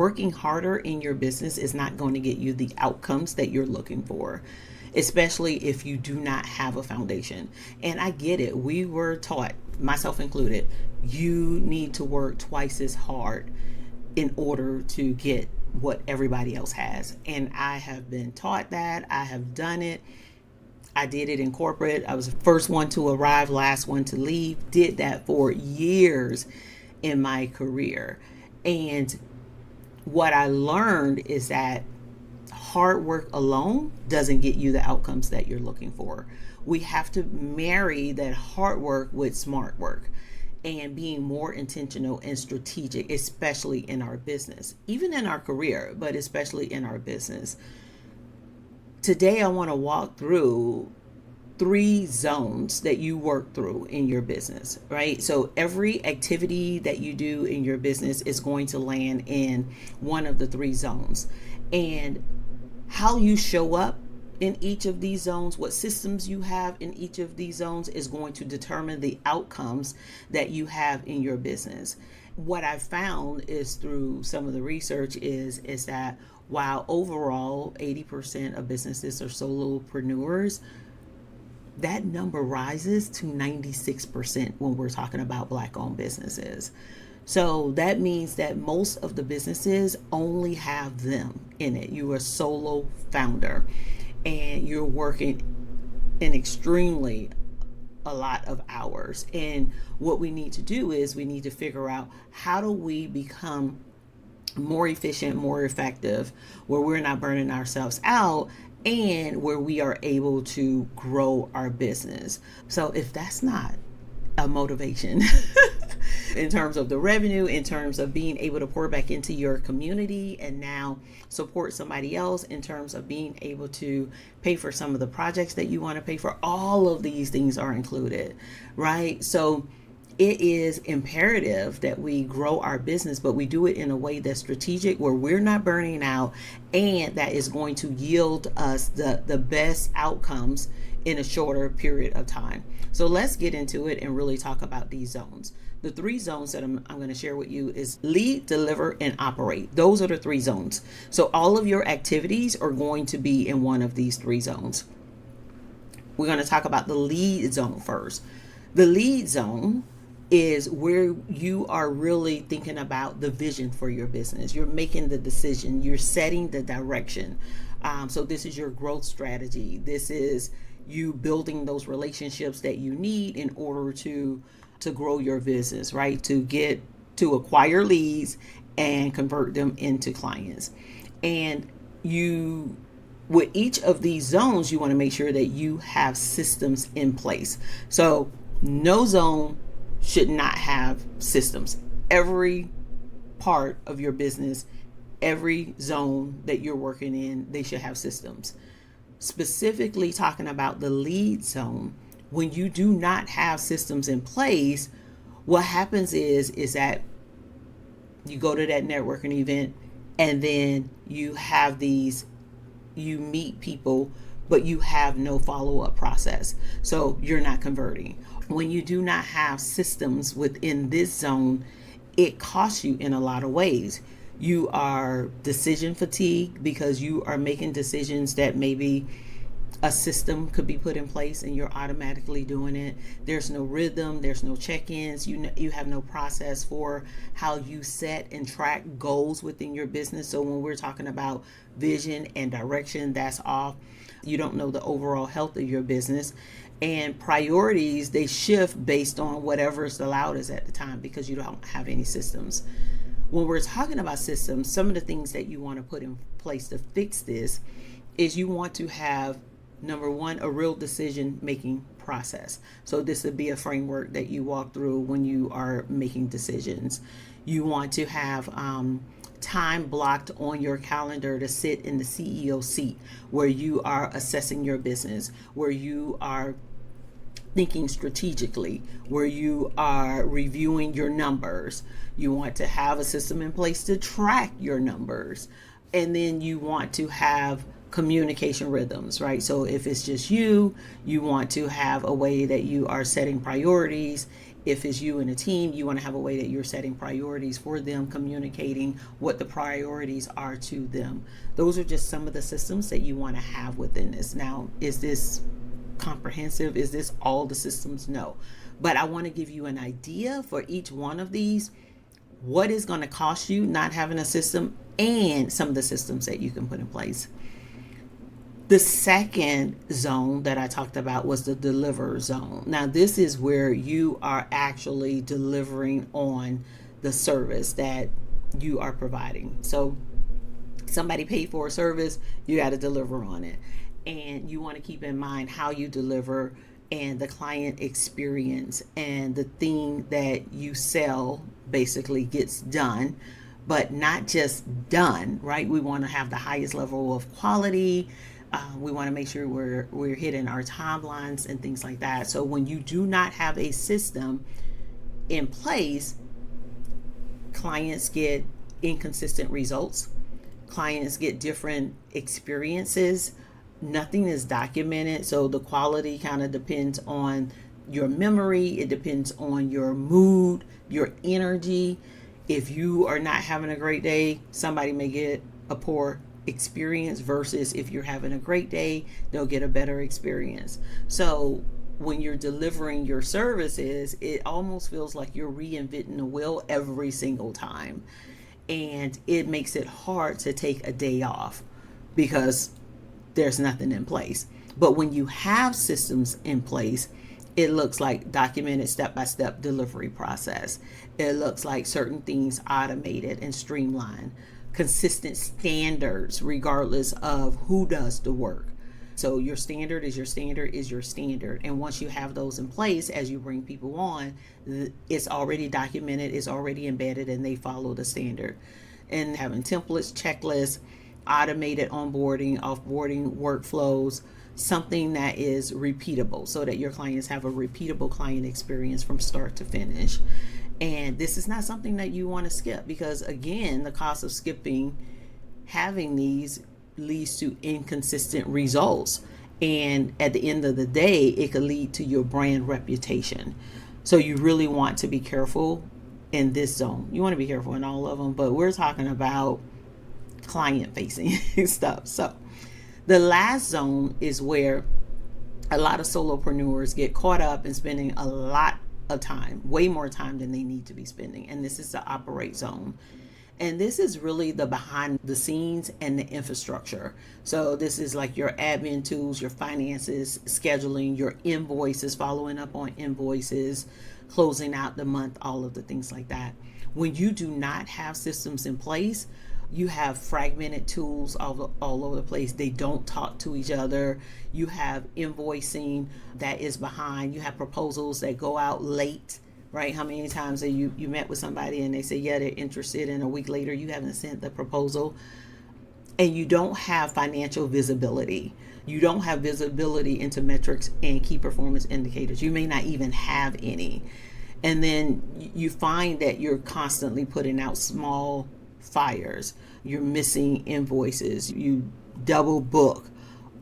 Working harder in your business is not going to get you the outcomes that you're looking for, especially if you do not have a foundation. And I get it. We were taught, myself included, you need to work twice as hard in order to get what everybody else has. And I have been taught that. I have done it. I did it in corporate. I was the first one to arrive, last one to leave. Did that for years in my career. And what I learned is that hard work alone doesn't get you the outcomes that you're looking for. We have to marry that hard work with smart work and being more intentional and strategic, especially in our business, even in our career, but especially in our business. Today, I want to walk through 3 zones that you work through in your business, right? So every activity that you do in your business is going to land in one of the 3 zones. And how you show up in each of these zones, what systems you have in each of these zones is going to determine the outcomes that you have in your business. What I found is through some of the research is that while overall 80% of businesses are solopreneurs, that number rises to 96% when we're talking about Black-owned businesses. So that means that most of the businesses only have them in it. You're a solo founder and you're working an extremely a lot of hours. And what we need to do is we need to figure out, how do we become more efficient, more effective, where we're not burning ourselves out and where we are able to grow our business. So if that's not a motivation in terms of the revenue, in terms of being able to pour back into your community and now support somebody else, in terms of being able to pay for some of the projects that you want to pay for, all of these things are included, right? So it is imperative that we grow our business, but we do it in a way that's strategic, where we're not burning out, and that is going to yield us the best outcomes in a shorter period of time. So let's get into it and really talk about these zones. The 3 zones that I'm going to share with you is lead, deliver, and operate. Those are the 3 zones. So all of your activities are going to be in one of these 3 zones. We're going to talk about the lead zone first. The lead zone is where you are really thinking about the vision for your business. You're making the decision. You're setting the direction. So this is your growth strategy. This is you building those relationships that you need in order to grow your business, right? To acquire leads and convert them into clients. And with each of these zones, you want to make sure that you have systems in place. So no zone should not have systems. Every part of your business, every zone that you're working in, they should have systems. Specifically talking about the lead zone, when you do not have systems in place, what happens is that you go to that networking event and then you meet people, but you have no follow-up process. So you're not converting. When you do not have systems within this zone, it costs you in a lot of ways. You are decision fatigue because you are making decisions that maybe a system could be put in place and you're automatically doing it. There's no rhythm, there's no check-ins, you have no process for how you set and track goals within your business. So when we're talking about vision and direction, that's off. You don't know the overall health of your business. And priorities, they shift based on whatever is the loudest at the time because you don't have any systems. When we're talking about systems, some of the things that you want to put in place to fix this is you want to have, number one, a real decision-making process. So this would be a framework that you walk through when you are making decisions. You want to have time blocked on your calendar to sit in the CEO seat, where you are assessing your business, where you are thinking strategically, where you are reviewing your numbers. You want to have a system in place to track your numbers. And then you want to have communication rhythms, right? So if it's just you want to have a way that you are setting priorities If it's you and a team, you want to have a way that you're setting priorities for them, communicating what the priorities are to them. Those are just some of the systems that you want to have within this. Now, is this comprehensive? Is this all the systems? No. But I want to give you an idea for each one of these, what is going to cost you not having a system, and some of the systems that you can put in place. The second zone that I talked about was the deliver zone. Now, this is where you are actually delivering on the service that you are providing. So somebody paid for a service, you got to deliver on it. And you want to keep in mind how you deliver and the client experience, and the thing that you sell basically gets done, but not just done, right? We want to have the highest level of quality. We want to make sure we're hitting our timelines and things like that. So when you do not have a system in place, clients get inconsistent results. Clients get different experiences. Nothing is documented, so the quality kind of depends on your memory. It depends on your mood, your energy. If you are not having a great day, somebody may get a poor experience, versus if you're having a great day, they'll get a better experience. So when you're delivering your services, it almost feels like you're reinventing the wheel every single time. And it makes it hard to take a day off because there's nothing in place. But when you have systems in place, it looks like documented step-by-step delivery process. It looks like certain things automated and streamlined, consistent standards regardless of who does the work. So your standard is your standard is your standard. And once you have those in place, as you bring people on, it's already documented, it's already embedded, and they follow the standard. And having templates, checklists, automated onboarding, offboarding workflows, something that is repeatable so that your clients have a repeatable client experience from start to finish. And this is not something that you want to skip, because again, the cost of skipping having these leads to inconsistent results. And at the end of the day, it could lead to your brand reputation. So you really want to be careful in this zone. You want to be careful in all of them, but we're talking about client facing stuff. So the last zone is where a lot of solopreneurs get caught up in spending a lot of time, way more time than they need to be spending. And this is the operate zone. And this is really the behind the scenes and the infrastructure. So this is like your admin tools, your finances, scheduling, your invoices, following up on invoices, closing out the month, all of the things like that. When you do not have systems in place, you have fragmented tools all over the place. They don't talk to each other. You have invoicing that is behind. You have proposals that go out late, right? How many times have you met with somebody and they say, yeah, they're interested, and a week later you haven't sent the proposal? And you don't have financial visibility. You don't have visibility into metrics and key performance indicators. You may not even have any. And then you find that you're constantly putting out small fires. You're missing invoices. You double book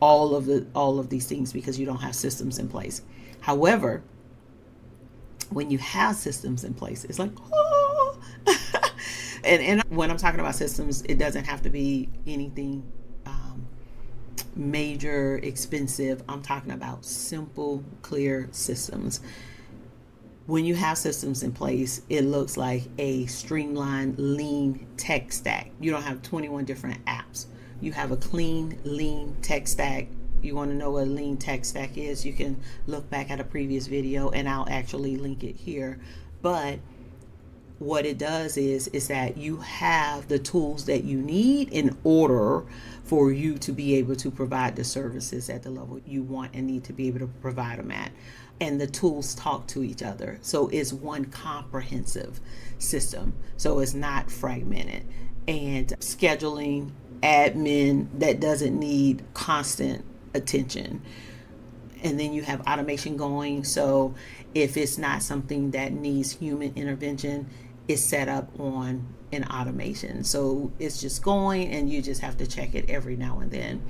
all of these things because you don't have systems in place. However, when you have systems in place, it's like, oh. and when I'm talking about systems, it doesn't have to be anything major, expensive. I'm talking about simple, clear systems. When you have systems in place, it looks like a streamlined, lean tech stack. You don't have 21 different apps. You have a clean, lean tech stack. You want to know what a lean tech stack is, you can look back at a previous video and I'll actually link it here. But what it does is that you have the tools that you need in order for you to be able to provide the services at the level you want and need to be able to provide them at. And the tools talk to each other. So it's one comprehensive system. So it's not fragmented. And scheduling, admin that doesn't need constant attention. And then you have automation going. So if it's not something that needs human intervention, it's set up on an automation. So it's just going and you just have to check it every now and then.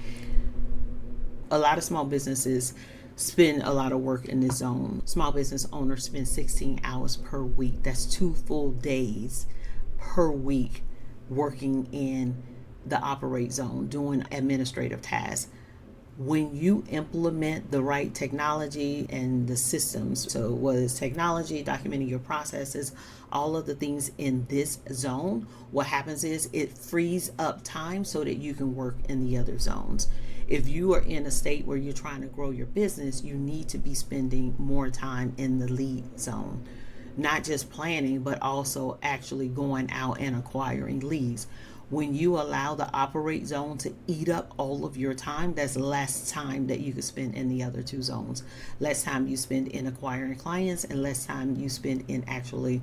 A lot of small businesses spend a lot of work in this zone. Small business owners spend 16 hours per week. That's 2 full days per week working in the operate zone, doing administrative tasks. When you implement the right technology and the systems, so whether it's technology, documenting your processes, all of the things in this zone, what happens is it frees up time so that you can work in the other zones. If you are in a state where you're trying to grow your business, you need to be spending more time in the lead zone. Not just planning, but also actually going out and acquiring leads. When you allow the operate zone to eat up all of your time, that's less time that you could spend in the other two zones. Less time you spend in acquiring clients and less time you spend in actually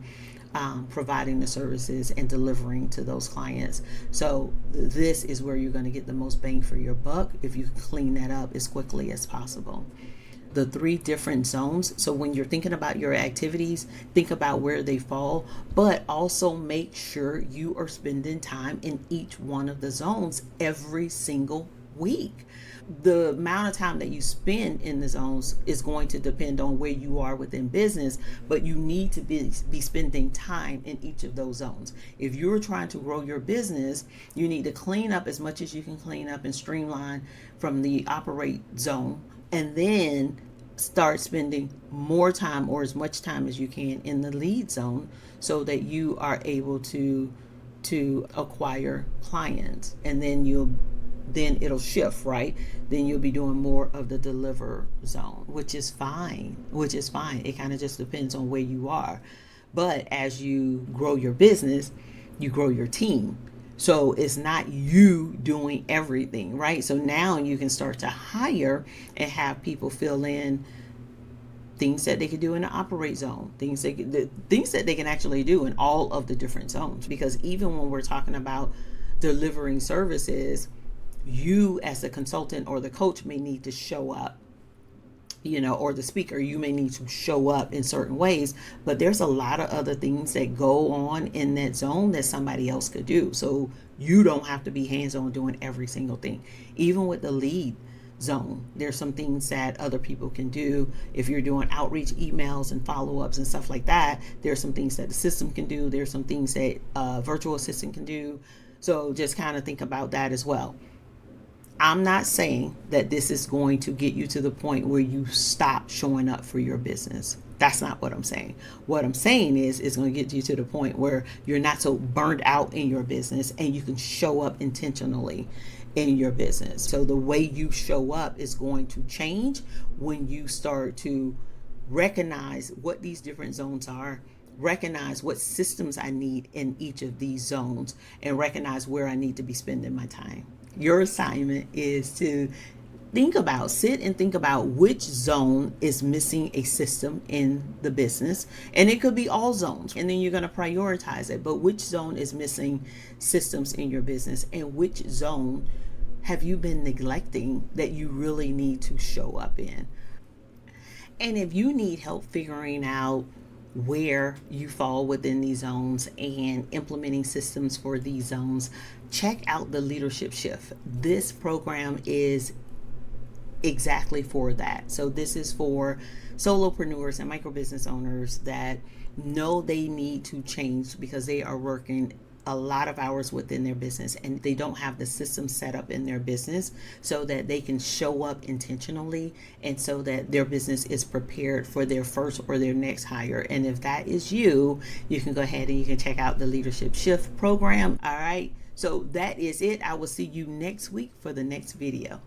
providing the services and delivering to those clients. So this is where you're going to get the most bang for your buck if you clean that up as quickly as possible. The 3 different zones. So when you're thinking about your activities, think about where they fall, but also make sure you are spending time in each one of the zones every single week. The amount of time that you spend in the zones is going to depend on where you are within business, but you need to be spending time in each of those zones. If you're trying to grow your business, you need to clean up as much as you can clean up and streamline from the operate zone, and then start spending more time or as much time as you can in the lead zone so that you are able to acquire clients. And then it'll shift, right? Then you'll be doing more of the deliver zone, which is fine. It kind of just depends on where you are. But as you grow your business, you grow your team. So it's not you doing everything, right? So now you can start to hire and have people fill in things that they can do in the operate zone, things that they can actually do in all of the different zones. Because even when we're talking about delivering services, you as the consultant or the coach may need to show up, or the speaker, you may need to show up in certain ways, but there's a lot of other things that go on in that zone that somebody else could do. So you don't have to be hands-on doing every single thing. Even with the lead zone, there's some things that other people can do. If you're doing outreach emails and follow-ups and stuff like that, there's some things that the system can do. There's some things that a virtual assistant can do. So just kind of think about that as well. I'm not saying that this is going to get you to the point where you stop showing up for your business. That's not what I'm saying. What I'm saying is it's going to get you to the point where you're not so burned out in your business and you can show up intentionally in your business. So the way you show up is going to change when you start to recognize what these different zones are, recognize what systems I need in each of these zones, and recognize where I need to be spending my time. Your assignment is to sit and think about which zone is missing a system in the business. And it could be all zones. And then you're going to prioritize it. But which zone is missing systems in your business? And which zone have you been neglecting that you really need to show up in? And if you need help figuring out where you fall within these zones and implementing systems for these zones, check out the Leadership Shift. This program is exactly for that. So this is for solopreneurs and micro business owners that know they need to change because they are working a lot of hours within their business and they don't have the system set up in their business so that they can show up intentionally and so that their business is prepared for their first or their next hire. And if that is you, you can go ahead and you can check out the Leadership Shift program. All right. So that is it. I will see you next week for the next video.